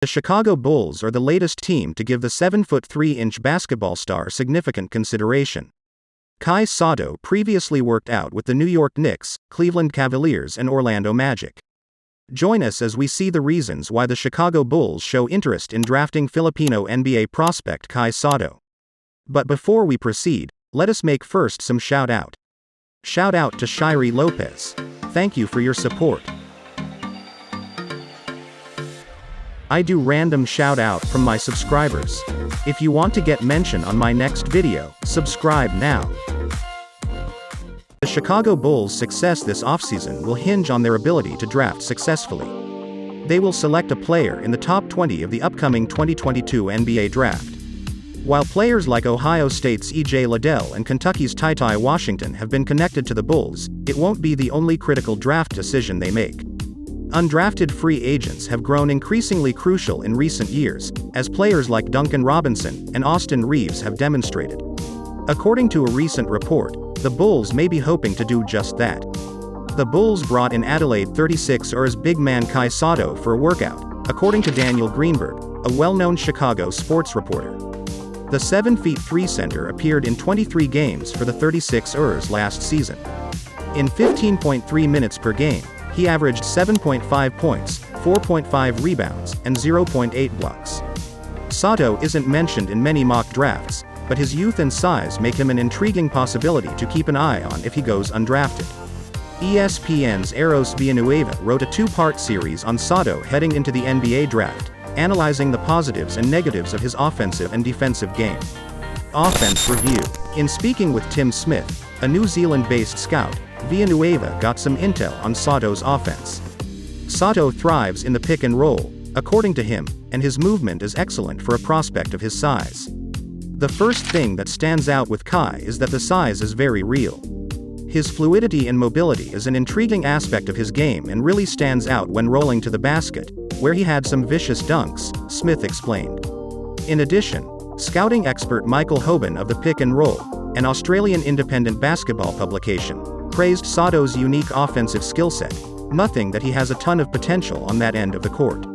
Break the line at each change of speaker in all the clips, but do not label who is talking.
The Chicago Bulls are the latest team to give the 7'3" basketball star significant consideration. Kai Sotto previously worked out with the New York Knicks, Cleveland Cavaliers and Orlando Magic. Join us as we see the reasons why the Chicago Bulls show interest in drafting Filipino NBA prospect Kai Sotto. But before we proceed, let us make first some shout out. Shout out to Shirey Lopez. Thank you for your support. I do random shout out from my subscribers. If you want to get mentioned on my next video, subscribe now. The Chicago Bulls' success this offseason will hinge on their ability to draft successfully. They will select a player in the top 20 of the upcoming 2022 NBA Draft. While players like Ohio State's E.J. Liddell and Kentucky's Ty Washington have been connected to the Bulls, it won't be the only critical draft decision they make. Undrafted free agents have grown increasingly crucial in recent years, as players like Duncan Robinson and Austin Reeves have demonstrated. According to a recent report, the Bulls may be hoping to do just that. The Bulls brought in Adelaide 36ers big man Kai Sotto for a workout, according to Daniel Greenberg, a well-known Chicago sports reporter. The 7'3" center appeared in 23 games for the 36ers last season. In 15.3 minutes per game, he averaged 7.5 points, 4.5 rebounds, and 0.8 blocks. Sotto isn't mentioned in many mock drafts, but his youth and size make him an intriguing possibility to keep an eye on if he goes undrafted. ESPN's Eros Villanueva wrote a two-part series on Sotto heading into the NBA Draft, analyzing the positives and negatives of his offensive and defensive game. Offense review. In speaking with Tim Smith, a New Zealand-based scout, Villanueva got some intel on Sotto's offense. Sotto thrives in the pick and roll, according to him, and his movement is excellent for a prospect of his size. The first thing that stands out with Kai is that the size is very real. His fluidity and mobility is an intriguing aspect of his game and really stands out when rolling to the basket, where he had some vicious dunks, Smith explained. In addition, scouting expert Michael Hoban of the Pick and Roll, an Australian independent basketball publication, praised Sotto's unique offensive skill set, noting that he has a ton of potential on that end of the court.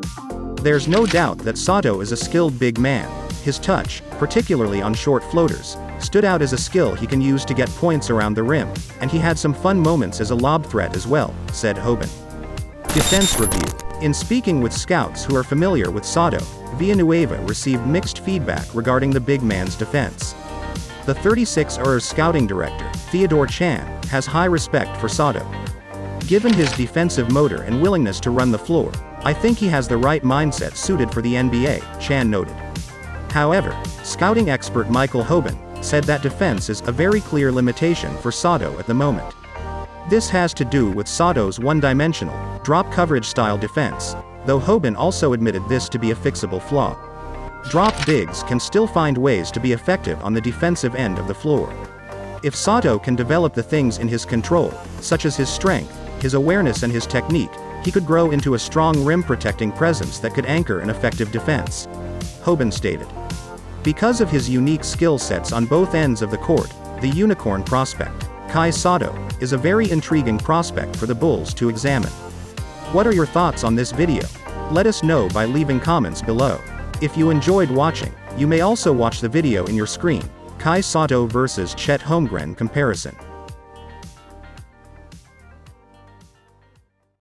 There's no doubt that Sotto is a skilled big man. His touch, particularly on short floaters, stood out as a skill he can use to get points around the rim, and he had some fun moments as a lob threat as well, said Hoban. Defense review. In speaking with scouts who are familiar with Sotto, Villanueva received mixed feedback regarding the big man's defense. The 36ers scouting director, Theodore Chan, has high respect for Sotto. Given his defensive motor and willingness to run the floor, I think he has the right mindset suited for the NBA, Chan noted. However, scouting expert Michael Hoban said that defense is a very clear limitation for Sotto at the moment. This has to do with Sotto's one-dimensional, drop coverage style defense, though Hoban also admitted this to be a fixable flaw. Drop bigs can still find ways to be effective on the defensive end of the floor. If Sotto can develop the things in his control, such as his strength, his awareness and his technique, he could grow into a strong rim-protecting presence that could anchor an effective defense, Hoban stated. Because of his unique skill sets on both ends of the court, the unicorn prospect, Kai Sotto, is a very intriguing prospect for the Bulls to examine. What are your thoughts on this video? Let us know by leaving comments below. If you enjoyed watching, you may also watch the video in your screen, Kai Sotto vs. Chet Holmgren comparison.